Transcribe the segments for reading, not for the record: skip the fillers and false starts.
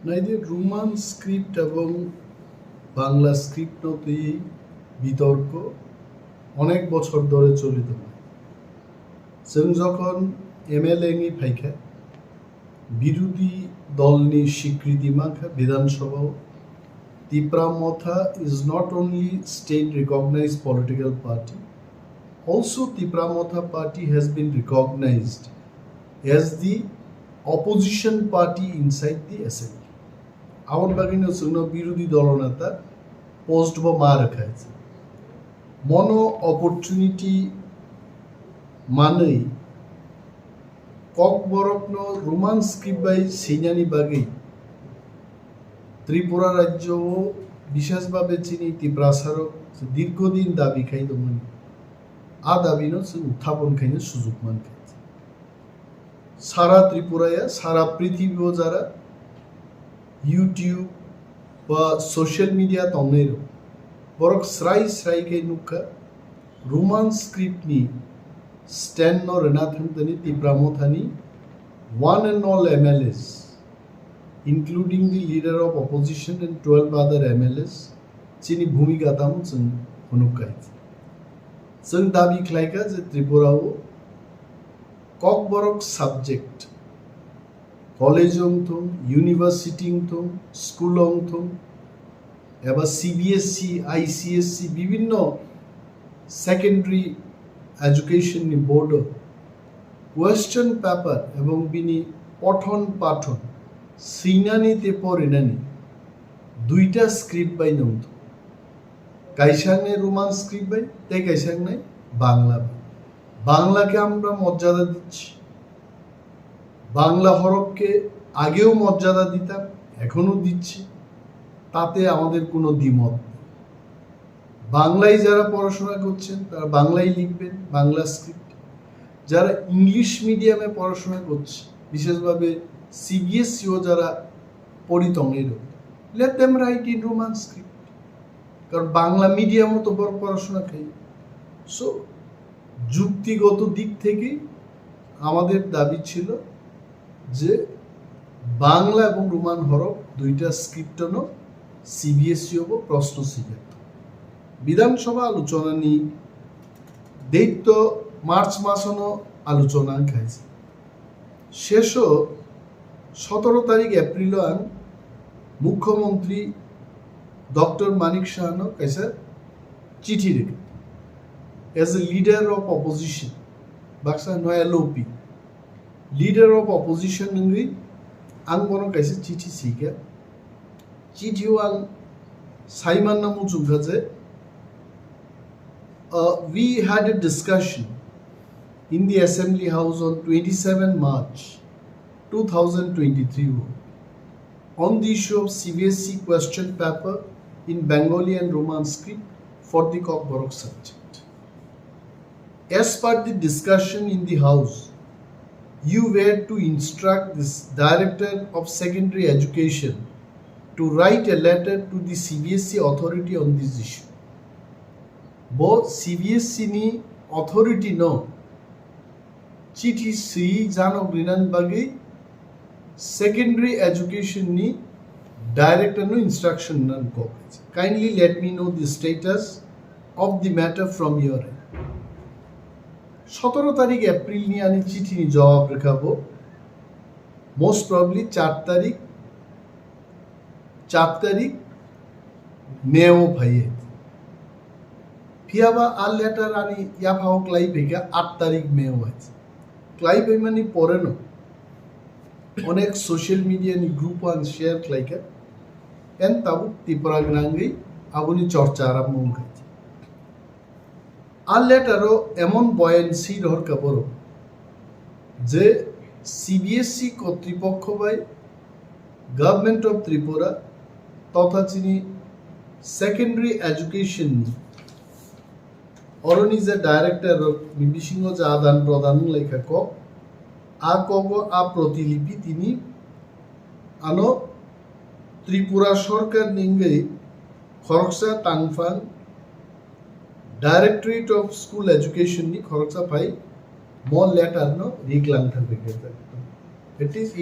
না, এই যে রোমান স্ক্রিপ্ট এবং বাংলা স্ক্রিপ্ট নিয়ে বিতর্ক অনেক বছর ধরে চলিত जों যখন এমএলএ ফাইখা বিরোধী দলনি স্বীকৃতি মাখা বিধানসভাও Tipra Motha is not only state recognized political party, also Tipramotha party has been recognized as the opposition party inside the assembly. আমার বাগিনে জন্য বিরোধী দলনেতা পোস্ট বা মা রাখা আছে মনো অপরচুনিটি মানেই ককবরকন রোমান স্ক্রিপ্ট বাই সিনানি বাগেই ত্রিপুরা রাজ্য ও বিশেষভাবে চিনি তীব্রাসারক দীর্ঘদিন দাবি খাই দমন আ দাবিনো উত্থাপন খাইনে সুযোগ মান খাইছে সারা ত্রিপুরায় সারা পৃথিবীও যারা ইউটিউব বা সোশ্যাল মিডিয়া তংনেরও বরক স্রাই স্রাই খাই নুকা রোমান স্ক্রিপ্ট নি স্ট্যান্ড নো রেনাথানি তীব্রামথানি one and all MLAs, including the leader of opposition and 12 other MLAs, chini bhumika tam chung hunukai. Chung dabi khlaika je Tripura o kokborok subject college ong thum, university ong thum, school ong thum, eba CBSE, ICSC bibhinno secondary education ni board question paper এবং বিনি পঠন পাঠন সিনানিতে পড়িনানি দুইটা script বাই নমত কাইসাংনে রোমান স্ক্রিপ্ট বাই তাই কাইসাং নাই বাংলা বাংলাকে আমরা মর্যাদা দিচ্ছি বাংলা হরফকে আগেও মর্যাদা দিতাম এখনো দিচ্ছি তাতে আমাদের কোনো দ্বিমত নেই বাংলায় যারা পড়াশোনা করছেন তারা বাংলায় লিখবেন বাংলা স্ক্রিপ্ট যারা ইংলিশ মিডিয়ামে পড়াশোনা করছে বিশেষভাবে সিবিএসইও যারা পরিতঙ্গের let them write in Roman script কারণ বাংলা মিডিয়ামও তো বড় পড়াশোনা খাই সো যুক্তিগত দিক থেকে আমাদের দাবি ছিল যে বাংলা এবং রোমান হরফ দুইটা স্ক্রিপ্টনো সিবিএসই হব প্রশ্ন সিলেক্ট বিধানসভা আলোচনা নিয়ে দৈত্য মার্চ মাসনো আলোচনা খাইছে শেষ 17 তারিখ এপ্রিল আন মুখ্যমন্ত্রী ডক্টর মানিক শাহনো কাইসা চিঠি রেখে as a leader of opposition Baksa নয় এলওপি লিডার অফ অপোজিশন নঙ্গি আং বনো কাইসা চিঠি সিকা চিঠিও আং সাইমান নামু চুকা যে we had a discussion in the Assembly House on 27 March 2023 on the issue of CBSE question paper in Bengali and Roman script for the Kokborok subject. As per the discussion in the House, you were to instruct this Director of Secondary Education to write a letter to the CBSE authority on this issue. Both CBSE ni authority no चिठी सी जानो ग्रीनन बगे secondary education ni director no instruction nan ko kindly let me know the status of the matter from your end 17 তারিখ April নি আনি চিঠি নি জবাব রাখাবো most probably 4 তারিখ মেও ভাইয়ে ফিয়াবা আর লেটার আনি ইয়া ভাও ক্লাই বেগা 8 তারিখ মেও আছে ক্লাই বেমানি পরে না অনেক সোশ্যাল মিডিয়া নি গ্রুপ আন শেয়ার ক্লাইকা এন তাবু ত্রিপুরা গ্রাঙ্গি আগুনি চর্চা আরম্ভ হয়েছে আর লেটারও এমন বয়ানসি রহর কাপড় যে সিবিএসই কর্তৃপক্ষ বাই গভর্নমেন্ট অফ ত্রিপুরা তথা চিনি সেকেন্ডারি এডুকেশন অরণ ইজ এ ডাইরেক্টর বিবিসিংহ যে আদান প্রদান লেখা ক আ প্রতিলিপি তিনি আনো ত্রিপুরা সরকার নিঙ্গে খরকসা টাংফাং ডাইরেক্টরেট অফ স্কুল এডুকেশন নি খরকসা পাই ম লেটার নো রিকলাং থাকবে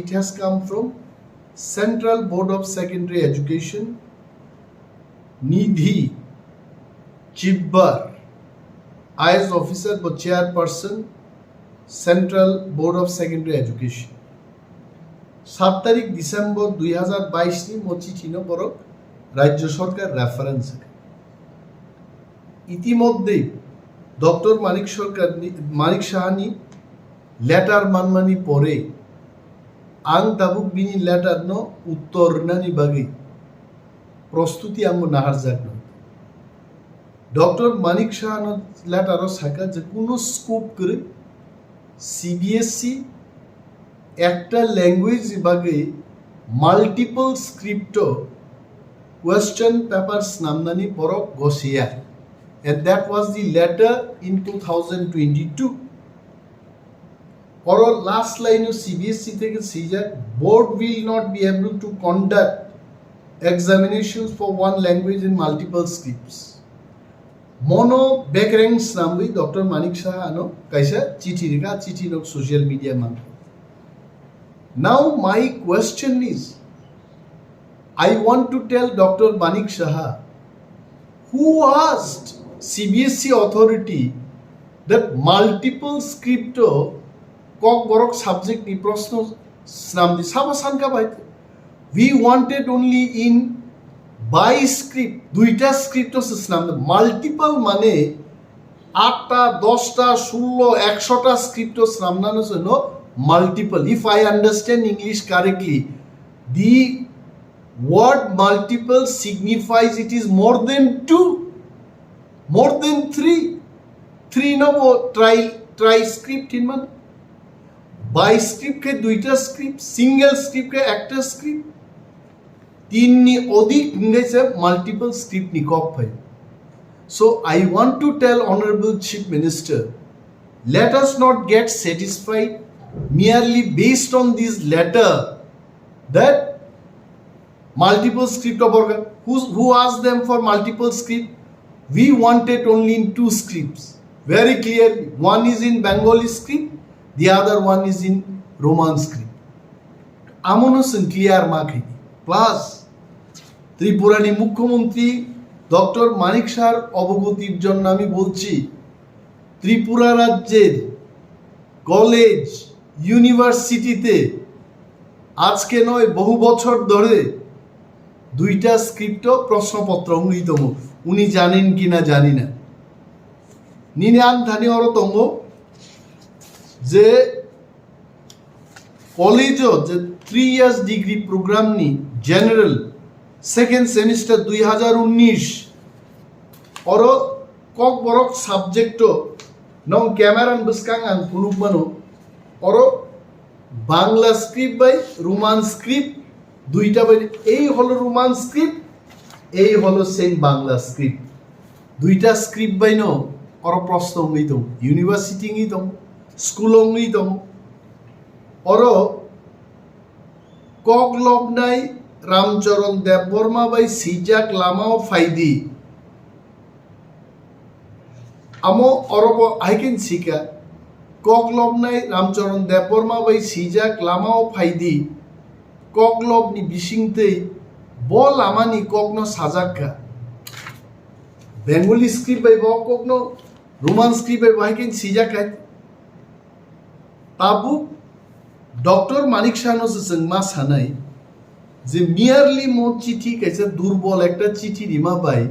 it has come from central board of secondary education Nidhi Chhibber IAS officer বা chairperson central board of secondary education 7 তারিখ ডিসেম্বর 2022 ની চিঠিનો বরক রাজ্য সরকার রেফারেন্স ইতিমধ্যে ডক্টর মানিক সাহানি লেটার মানমানি পরে আং দাবুক বিনি লেটার ন উত্তর নানি বাগে প্রস্তুতি আঙ্গ নাহার যাক ডক্টর মানিক সাহানো লেটারও সাকা যে কোনো স্কোপ করে সিবিএসসি একটা ল্যাঙ্গুয়েজ বিভাগে multiple script question papers নামনানি Borok Gausia and that was the letter in 2022 or last line of CBSE থেকে caesar board will not be able to conduct examinations for one language in multiple scripts mono backranks nambi Dr. Manik Shah ano kaisa chithi no social media man. Now my question is, I want to tell Dr. Manik Shah, who asked CBSE authority that multiple script kok borok subject ni proshno snamdi sabasan ka bhai we wanted only in by script duita script snam multiple mane 8টা 10টা 16 100টা script snamnano no multiple. If I understand English correctly, the word multiple signifies it is more than 2, more than 3 no try script in man by script ke duita script single script ke একটা script তিন নি অধিক ইংরেজি multiple script ni kok bhai. So I want to tell Honorable Chief Minister, let us not get satisfied merely based on this letter that multiple script of organ who asked them for multiple script. We wanted only in 2 scripts very clearly. One is in Bengali script, the other one is in Roman script. Amonosan clear marking plus ত্রিপুরানি মুখ্যমন্ত্রী doctor মানিক শাহর অবগতির জন্য আমি বলছি ত্রিপুরা রাজ্যের college ইউনিভার্সিটিতে আজকে নয় বহু বছর ধরে 2টা স্ক্রিপ্ট প্রশ্নপত্র অঙ্গিতম উনি জানেন কিনা জানি না নিনান ধানি অরতঙ্গ যে কলেজও যে 3 ইয়ার্স ডিগ্রি প্রোগ্রাম নি জেনারেল সেকেন্ড সেমিস্টার 2019 অর কক বরক সাবজেক্ট নং ক্যামেরান বসকাং আং ফুনুকমানো অর বাংলা স্ক্রিপ্ট বাই রোমান স্ক্রিপ্ট 2টা বাই এই হলো রোমান স্ক্রিপ্ট এই হলো সেম বাংলা স্ক্রিপ্ট 2টা স্ক্রিপ্ট বাই নো অর প্রশ্ন অঙ্গিতম ইউনিভার্সিটি অঙ্গিতম স্কুল অঙ্গিতম অর কক লবনাই রামচরণ দেববর্মা বাই সিজাক লামাও ফাইদি আমো অরব আইকেন শিকা কক লবনাই রামচরণ দেববর্মা বাই সিজাক লামাও ফাইদি কক লবনি বিসিংতে বল আমানি ককনো সাজাক্কা বেঙ্গলি স্ক্রিপ্ট বাই ব ককনো রোমান স্ক্রিপ্ট বাই আইকেন সিজাকাই তাবু ডক্টর মানিক শাহনো जोंमा सानाय যে মিয়ারলি মো চিঠি কাছে দুর্বল একটা চিঠি রিমা পাই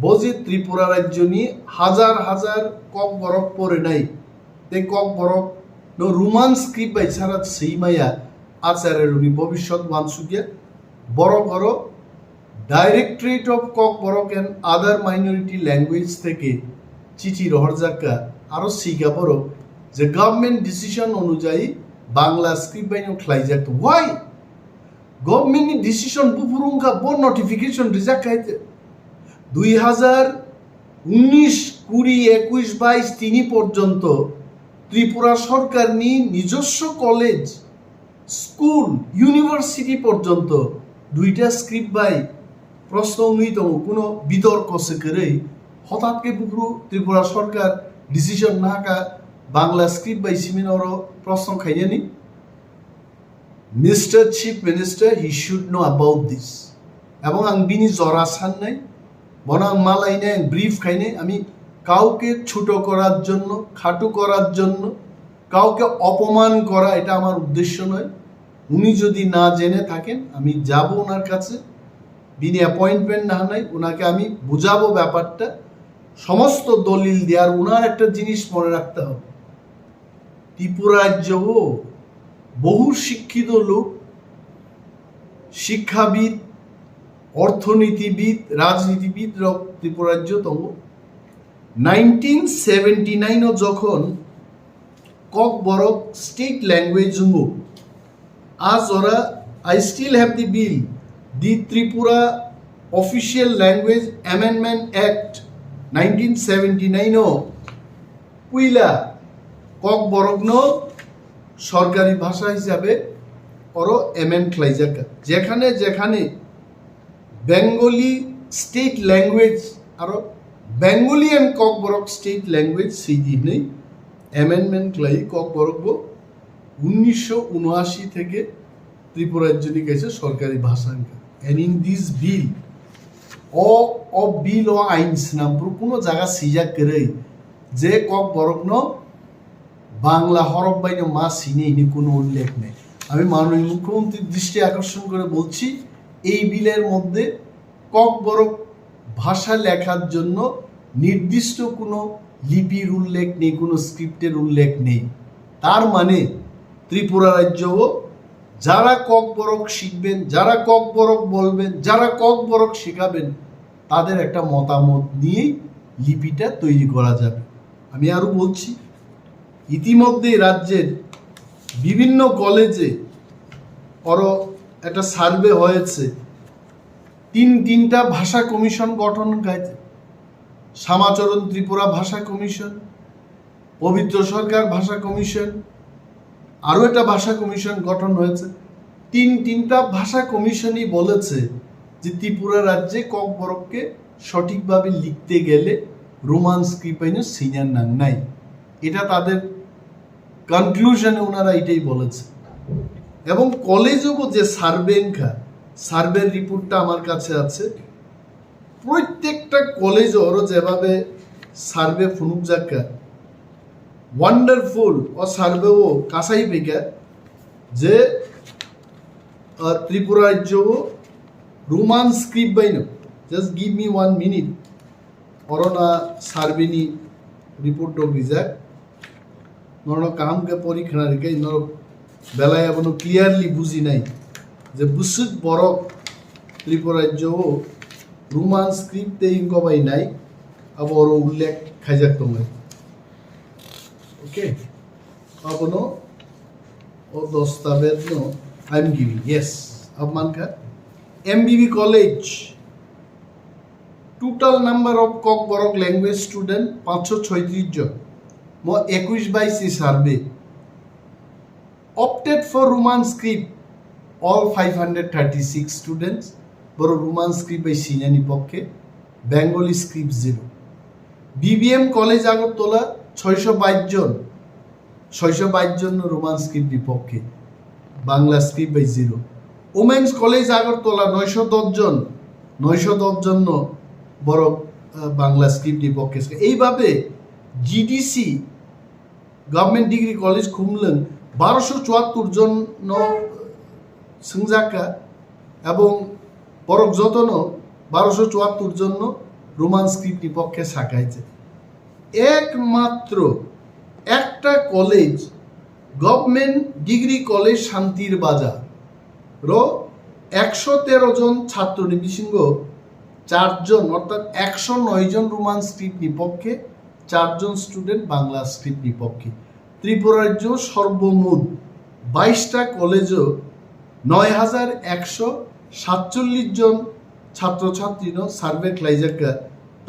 বজে ত্রিপুরা রাজ্য নিয়ে হাজার হাজার কক বরক পরে নাই তে cock Borok no Roman script by ছাড়া সেইমায়া আচারের উনি ভবিষ্যৎ মানসুকিয়া বড় বড় directorate of cock Borok and other minority language থেকে চিঠি রহরজাক্কা আরো সিগা বড় যে গভর্নমেন্ট ডিসিশন অনুযায়ী বাংলা স্ক্রিপ্ট বাই খ্লাইজাক ওয়াই গভর্নমেন্ট ডিসিশন বুফুরুঙ্গা ব নোটিফিকেশন রিজাক্ট খাইতে 2019 20 21 22 3 পর্যন্ত ত্রিপুরা সরকার নি নিজস্ব কলেজ স্কুল ইউনিভার্সিটি পর্যন্ত 2টা স্ক্রিপ্ট বাই প্রশ্ন অঙ্গিত কোনো বিতর্ক সেকরে হঠাৎকে বুফুরু ত্রিপুরা সরকার ডিসিশন নাকা বাংলা স্ক্রিপ্ট বাই সিমিনর প্রশ্ন খাইয়ানি mister chief minister he should know about this এবং আং বিনি জরা সান্নাই বনাং মালাইনে ব্রিফ খাইনে আমি কাউকে ছোট করার জন্য খাটো করার জন্য কাউকে অপমান করা এটা আমার উদ্দেশ্য নয় উনি যদি না জেনে থাকেন আমি যাব ওনার কাছে বিনি অ্যাপয়েন্টমেন্ট না নাই ওনাকে আমি বুঝাবো ব্যাপারটা সমস্ত দলিল দেওয়ার ওনার একটা জিনিস মনে রাখতে হবে ত্রিপুরা রাজ্য বহু শিক্ষিত লোক শিক্ষাবিদ অর্থনীতিবিদ রাজনীতিবিদ ত্রিপুরা রাজ্য তব 1979 যখন কক বরক স্টেট ল্যাঙ্গুয়েজ আজ ওরা I still have the bill the Tripura official language amendment act 1979 পুইলা কক বরগ্ন সরকারি ভাষা হিসাবে ওরও এমেন্ট খাইজাকা যেখানে যেখানে বেঙ্গলি স্টেট ল্যাঙ্গুয়েজ আরো Bengali and Kokborok state language সেই দিনেই অ্যামেন্ডমেন্ট লাই কক বরক 1979 থেকে ত্রিপুরা রাজ্যনি গেছে সরকারি ভাষা অ্যান্ড ইন দিস বিল অ বিল ও আইনস নাম কোনো জায়গা সিজাক করে যে কক বরক বাংলা হরফ বাইন মা সিনে ইনি কোনো উল্লেখ নেই আমি মাননীয় মুখ্যমন্ত্রীর দৃষ্টি আকর্ষণ করে বলছি এই বিলের মধ্যে কক বরক ভাষা লেখার জন্য নির্দিষ্ট কোনো লিপির উল্লেখ নেই কোনো স্ক্রিপ্টের উল্লেখ নেই তার মানে ত্রিপুরা রাজ্য যারা কক বরক শিখবেন যারা কক বরক বলবেন যারা কক বরক শেখাবেন তাদের একটা মতামত নিয়েই লিপিটা তৈরি করা যাবে আমি আরো বলছি ইতিমধ্যে রাজ্যের বিভিন্ন কলেজে একটা সার্ভে হয়েছে তিনটা ভাষা কমিশন গঠন হয়েছে শ্যামাচরণ ত্রিপুরা ভাষা কমিশন পবিত্র সরকার ভাষা কমিশন আরও একটা ভাষা কমিশন গঠন হয়েছে তিনটা ভাষা কমিশনই বলেছে যে ত্রিপুরা রাজ্যে কক বরককে সঠিকভাবে লিখতে গেলে রোমান স্ক্রিপ্ট সিনিয়র নাম নাই এটা তাদের কনক্লুশনে ওনারা এটাই বলেছে এবং কলেজও যে সার্ভের রিপোর্টটা আমার কাছে আছে প্রত্যেকটা কলেজ ওরও যেভাবে সার্ভে ফুনুক যাকা ওয়ান্ডারফুল ও সার্ভেও কাছাই পেকা যে ত্রিপুরা রাজ্য রোমান স্ক্রিপ্ট বাইন জাস্ট গিভ মি 1 মিনিট অরনা সার্ভেনি রিপোর্ট রিজাক নরনো কামকে পরীক্ষা রেখে নর বেলায় এখনো ক্লিয়ারলি বুঝি নাই যে বুসুদ বরক ত্রিপুরা রাজ্য রোমান স্ক্রিপ্ট ইনকবাই নাই আবার উল্লেখ খাইজাক তোমায় ওকে আপনো ও দস্তাবেজ no I am giving yes अब मान का MBB college total number of Kokborok language student 536 जन मो 21/22 survey opted for Roman script all 536 students বড় রোমান স্ক্রিপ্ট বাই সিনানি পক্ষে Bengali script 0 BBM college Agartala 622 জন রোমান স্ক্রিপ্ট বিপক্ষে বাংলা স্ক্রিপ্ট বাই 0 ওমেন্স কলেজ আগরতলা 910 জন বড় বাংলা স্ক্রিপ্ট বিপক্ষে এইভাবে GDC government degree college Khumulwng 1274 জন সংজাকা এবং বরক যতন 1274 জন রোমান স্ক্রিপ্ট বিপক্ষে শাখাইছে একমাত্র একটা কলেজ গভর্নমেন্ট ডিগ্রি কলেজ শান্তির বাজার র 113 জন ছাত্র নিবিসিংহ 4 জন অর্থাৎ 109 জন রোমান স্ক্রিপ্ট বিপক্ষে 4 জন স্টুডেন্ট বাংলা স্ক্রিপ্ট বিপক্ষে ত্রিপুরা রাজ্য সর্বমোট 22টা কলেজও 9147 জন ছাত্রছাত্রী সার্ভে ক্লাইজাকা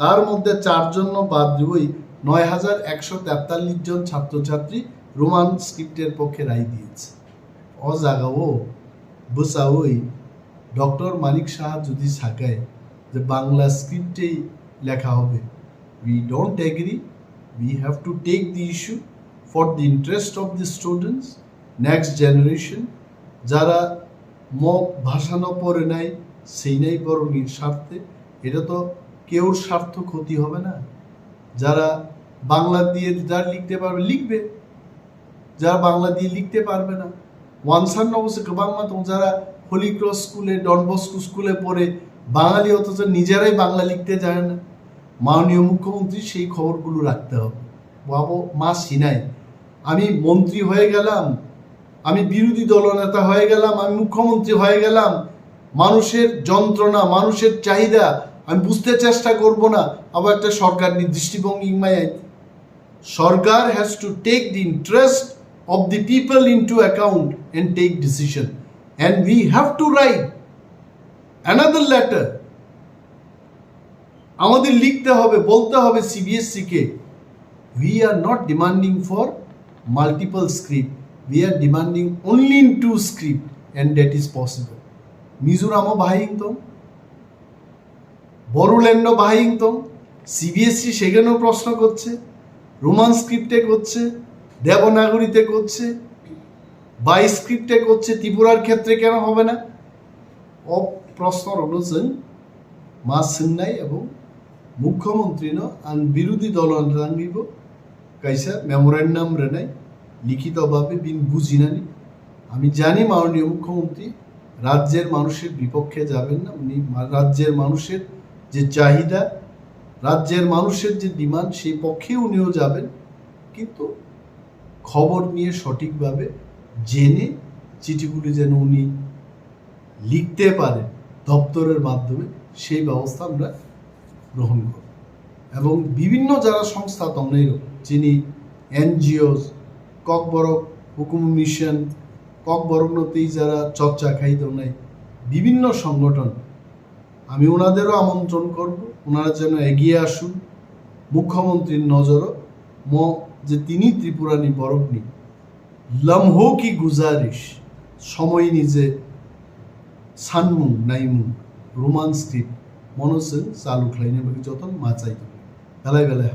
তার মধ্যে 4 জন বাদ দিয়ে 9143 জন ছাত্রছাত্রী রোমান স্ক্রিপ্টের পক্ষে রায় দিয়েছে ও জায়গাও বসাওই ডক্টর মানিক শাহ যদি শাখায় যে বাংলা স্ক্রিপ্টেই লেখা হবে we don't agree we have to take the issue for the interest of the students next generation যারা মগ ভাসানো পড়ে নাই সেই নাই বরণীর স্বার্থে, এটা তো কেউর স্বার্থ ক্ষতি হবে না। যারা বাংলা দিয়ে যারা লিখতে পারবে লিখবে, যারা বাংলা দিয়ে লিখতে পারবে না ওয়ানসান অবশ্যই বাংলা তো যারা হোলি ক্রস স্কুলে ডন বস্কো স্কুলে পড়ে বাঙালি অথচ নিজেরাই বাংলা লিখতে জানে না, মাননীয় মুখ্যমন্ত্রী সেই খবরগুলো রাখতে হবে। বাবু মা সিনাই আমি মন্ত্রী হয়ে গেলাম, আমি বিরোধী দলনেতা হয়ে গেলাম, আমি মুখ্যমন্ত্রী হয়ে গেলাম, মানুষের যন্ত্রণা মানুষের চাহিদা আমি বুঝতে চেষ্টা করব না, আবার একটা সরকার দৃষ্টিভঙ্গি সরকার has to take the interest of the people into account and take decision, and we have to write another letter. আমাদের লিখতে হবে, বলতে হবে CBSE K, we are not demanding for multiple script, we are demanding only in 2 script and that is possible. মিজোরামও বাহাইংতম, বড়োল্যান্ডও বাহাইংতম, CBSE সেখানেও প্রশ্ন করছে, রোমান স্ক্রিপ্টে করছে, দেবনাগরীতে করছে, বাই স্ক্রিপ্টে করছে, ত্রিপুরার ক্ষেত্রে কেন হবে না? প্রশ্ন অনুযায়ী মা সোंनाय এবং মুখ্যমন্ত্রী আন বিরোধী দল রাঙ্গিব কাইসা মেমোরেন্ডাম রেনাই লিখিতভাবে বিন বুঝিনানি। আমি জানি মাননীয় মুখ্যমন্ত্রী রাজ্যের মানুষের বিপক্ষে যাবেন না, উনি রাজ্যের মানুষের যে চাহিদা, রাজ্যের মানুষের যে ডিমান্ড সেই পক্ষে উনিও যাবেন, কিন্তু খবর নিয়ে সঠিকভাবে জেনে চিঠিগুলি যেন উনি লিখতে পারেন দপ্তরের মাধ্যমে, সেই ব্যবস্থা আমরা গ্রহণ করব। এবং বিভিন্ন যারা সংস্থা তন্নেরও যিনি এনজিওস ককবরক হুকুম মিশন ককবরকনতেই যারা চর্চা খাইত নাই বিভিন্ন সংগঠন, আমি ওনাদেরও আমন্ত্রণ করব, ওনারা যেন এগিয়ে আসুন। মুখ্যমন্ত্রীর নজরও যে তিনি ত্রিপুরানি বরকনি লম্হো কি গুজারিশ সময় নিজে সানমুং নাইমুং রোমান স্ক্রিপ্ট মনসেন চালু খাইনে বাকি যতন মাচাই বেলায় বেলায়